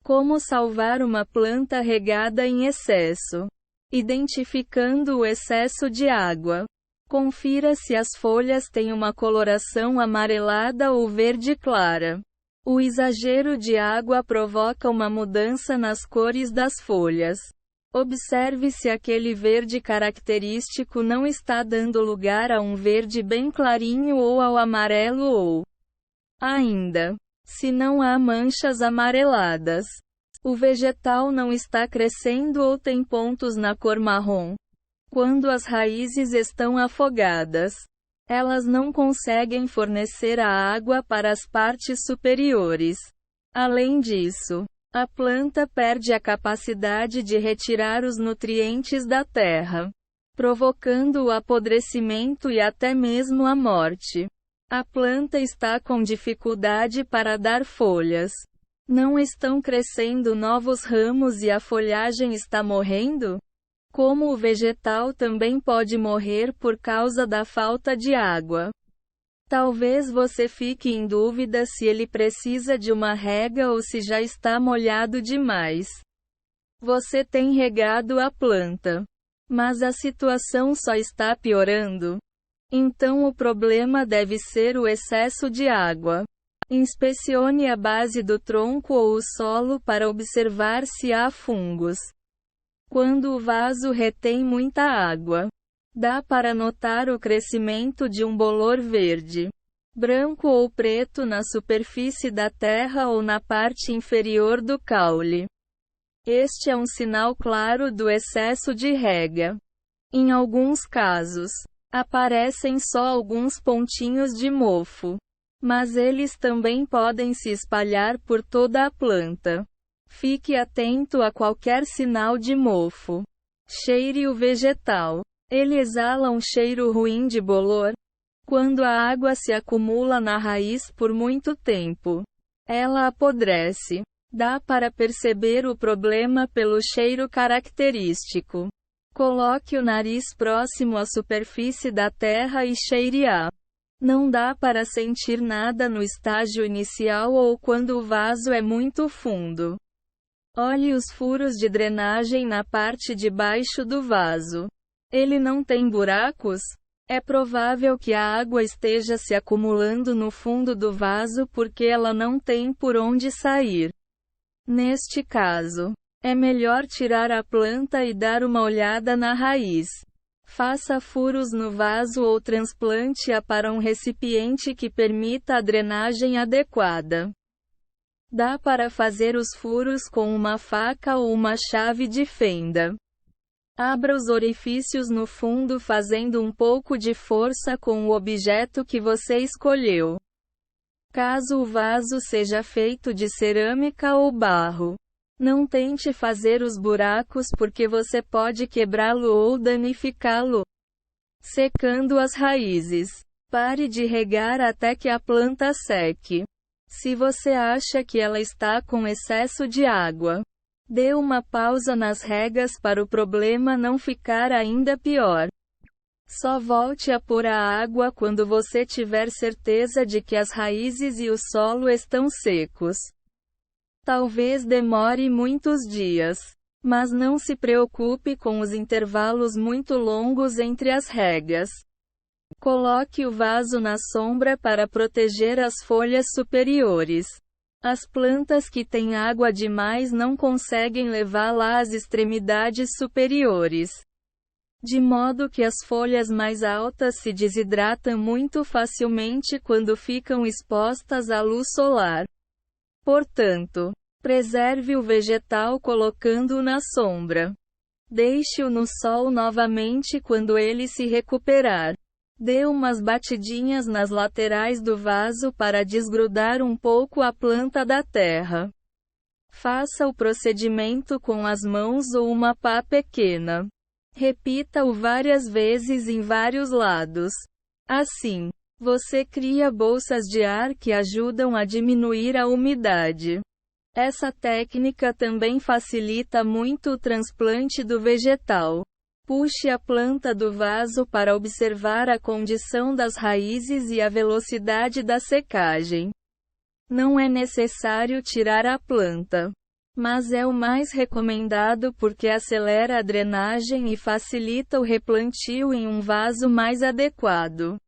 Como salvar uma planta regada em excesso? Identificando o excesso de água. Confira se as folhas têm uma coloração amarelada ou verde clara. O exagero de água provoca uma mudança nas cores das folhas. Observe se aquele verde característico não está dando lugar a um verde bem clarinho ou ao amarelo ou, ainda, se não há manchas amareladas. O vegetal não está crescendo ou tem pontos na cor marrom. Quando as raízes estão afogadas, elas não conseguem fornecer a água para as partes superiores. Além disso, a planta perde a capacidade de retirar os nutrientes da terra, provocando o apodrecimento e até mesmo a morte. A planta está com dificuldade para dar folhas. Não estão crescendo novos ramos e a folhagem está morrendo? Como o vegetal também pode morrer por causa da falta de água. Talvez você fique em dúvida se ele precisa de uma rega ou se já está molhado demais. Você tem regado a planta, mas a situação só está piorando. Então o problema deve ser o excesso de água. Inspecione a base do tronco ou o solo para observar se há fungos. Quando o vaso retém muita água, dá para notar o crescimento de um bolor verde, branco ou preto na superfície da terra ou na parte inferior do caule. Este é um sinal claro do excesso de rega. Em alguns casos, aparecem só alguns pontinhos de mofo, mas eles também podem se espalhar por toda a planta. Fique atento a qualquer sinal de mofo. Cheire o vegetal. Ele exala um cheiro ruim de bolor. Quando a água se acumula na raiz por muito tempo, ela apodrece. Dá para perceber o problema pelo cheiro característico. Coloque o nariz próximo à superfície da terra e cheire-a. Não dá para sentir nada no estágio inicial ou quando o vaso é muito fundo. Olhe os furos de drenagem na parte de baixo do vaso. Ele não tem buracos? É provável que a água esteja se acumulando no fundo do vaso porque ela não tem por onde sair. Neste caso, é melhor tirar a planta e dar uma olhada na raiz. Faça furos no vaso ou transplante-a para um recipiente que permita a drenagem adequada. Dá para fazer os furos com uma faca ou uma chave de fenda. Abra os orifícios no fundo fazendo um pouco de força com o objeto que você escolheu. Caso o vaso seja feito de cerâmica ou barro, não tente fazer os buracos porque você pode quebrá-lo ou danificá-lo. Secando as raízes. Pare de regar até que a planta seque. Se você acha que ela está com excesso de água, dê uma pausa nas regas para o problema não ficar ainda pior. Só volte a pôr a água quando você tiver certeza de que as raízes e o solo estão secos. Talvez demore muitos dias, mas não se preocupe com os intervalos muito longos entre as regas. Coloque o vaso na sombra para proteger as folhas superiores. As plantas que têm água demais não conseguem levá-la às extremidades superiores, de modo que as folhas mais altas se desidratam muito facilmente quando ficam expostas à luz solar. Portanto, preserve o vegetal colocando-o na sombra. Deixe-o no sol novamente quando ele se recuperar. Dê umas batidinhas nas laterais do vaso para desgrudar um pouco a planta da terra. Faça o procedimento com as mãos ou uma pá pequena. Repita-o várias vezes em vários lados. Assim, você cria bolsas de ar que ajudam a diminuir a umidade. Essa técnica também facilita muito o transplante do vegetal. Puxe a planta do vaso para observar a condição das raízes e a velocidade da secagem. Não é necessário tirar a planta. mas é o mais recomendado porque acelera a drenagem e facilita o replantio em um vaso mais adequado.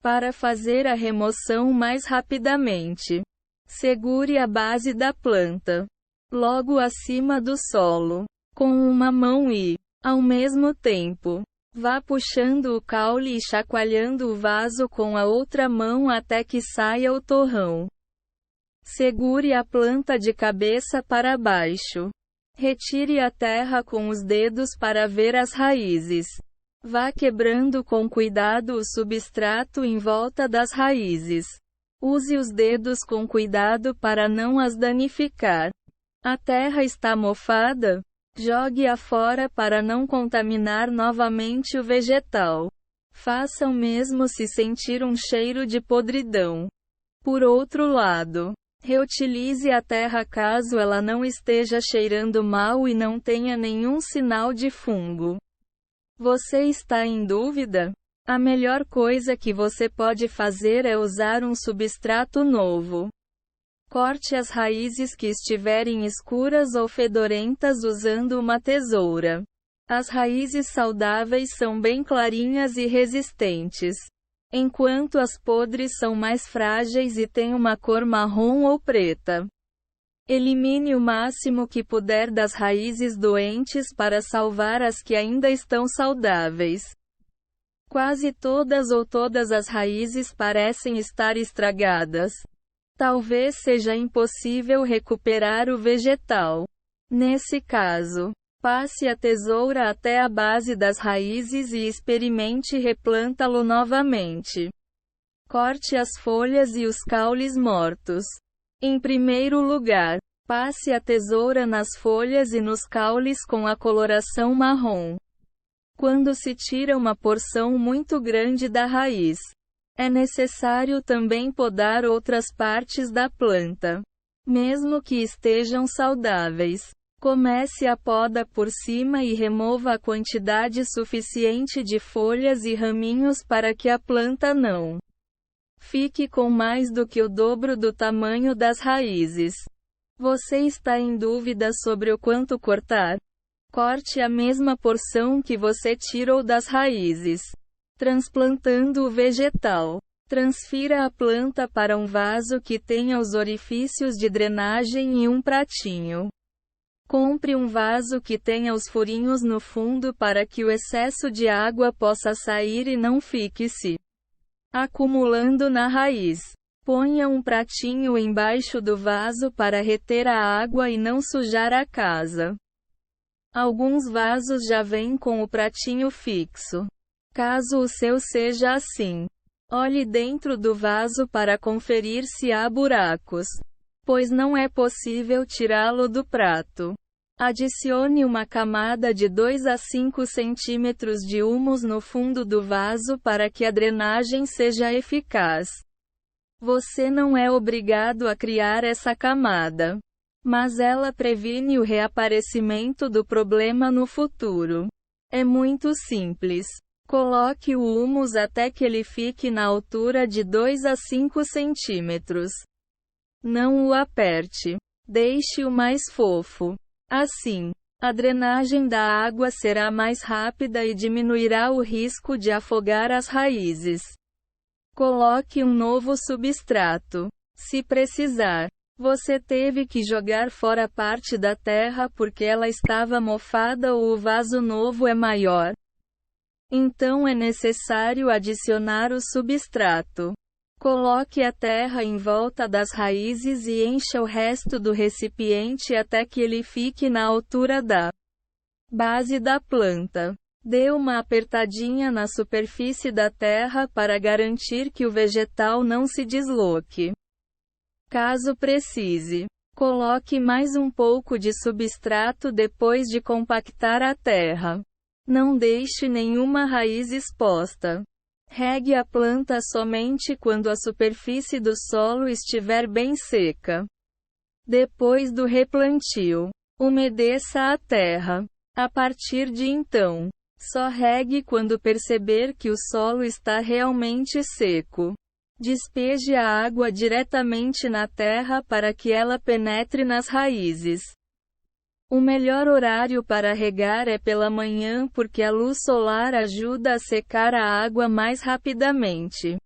Para fazer a remoção mais rapidamente, segure a base da planta logo acima do solo com uma mão e, ao mesmo tempo, vá puxando o caule e chacoalhando o vaso com a outra mão até que saia o torrão. Segure a planta de cabeça para baixo. Retire a terra com os dedos para ver as raízes. Vá quebrando com cuidado o substrato em volta das raízes. Use os dedos com cuidado para não as danificar. A terra está mofada? Jogue-a fora para não contaminar novamente o vegetal. Faça o mesmo se sentir um cheiro de podridão. Por outro lado, reutilize a terra caso ela não esteja cheirando mal e não tenha nenhum sinal de fungo. Você está em dúvida? A melhor coisa que você pode fazer é usar um substrato novo. Corte as raízes que estiverem escuras ou fedorentas usando uma tesoura. As raízes saudáveis são bem clarinhas e resistentes, enquanto as podres são mais frágeis e têm uma cor marrom ou preta. Elimine o máximo que puder das raízes doentes para salvar as que ainda estão saudáveis. Quase todas ou todas as raízes parecem estar estragadas. Talvez seja impossível recuperar o vegetal. Nesse caso, passe a tesoura até a base das raízes e experimente replantá-lo novamente. Corte as folhas e os caules mortos. Em primeiro lugar, passe a tesoura nas folhas e nos caules com a coloração marrom. Quando se tira uma porção muito grande da raiz, é necessário também podar outras partes da planta, mesmo que estejam saudáveis. Comece a poda por cima e remova a quantidade suficiente de folhas e raminhos para que a planta não fique com mais do que o dobro do tamanho das raízes. Você está em dúvida sobre o quanto cortar? Corte a mesma porção que você tirou das raízes. Transplantando o vegetal. Transfira a planta para um vaso que tenha os orifícios de drenagem e um pratinho. Compre um vaso que tenha os furinhos no fundo para que o excesso de água possa sair e não fique se acumulando na raiz. Ponha um pratinho embaixo do vaso para reter a água e não sujar a casa. Alguns vasos já vêm com o pratinho fixo. Caso o seu seja assim, olhe dentro do vaso para conferir se há buracos, pois não é possível tirá-lo do prato. Adicione uma camada de 2 a 5 centímetros de humus no fundo do vaso para que a drenagem seja eficaz. Você não é obrigado a criar essa camada, mas ela previne o reaparecimento do problema no futuro. É muito simples. Coloque o humus até que ele fique na altura de 2 a 5 centímetros. Não o aperte. Deixe-o mais fofo. Assim, a drenagem da água será mais rápida e diminuirá o risco de afogar as raízes. Coloque um novo substrato. Se precisar, você teve que jogar fora parte da terra porque ela estava mofada ou o vaso novo é maior. Então é necessário adicionar o substrato. Coloque a terra em volta das raízes e encha o resto do recipiente até que ele fique na altura da base da planta. Dê uma apertadinha na superfície da terra para garantir que o vegetal não se desloque. Caso precise, coloque mais um pouco de substrato depois de compactar a terra. Não deixe nenhuma raiz exposta. Regue a planta somente quando a superfície do solo estiver bem seca. Depois do replantio, umedeça a terra. A partir de então, só regue quando perceber que o solo está realmente seco. Despeje a água diretamente na terra para que ela penetre nas raízes. O melhor horário para regar é pela manhã porque a luz solar ajuda a secar a água mais rapidamente.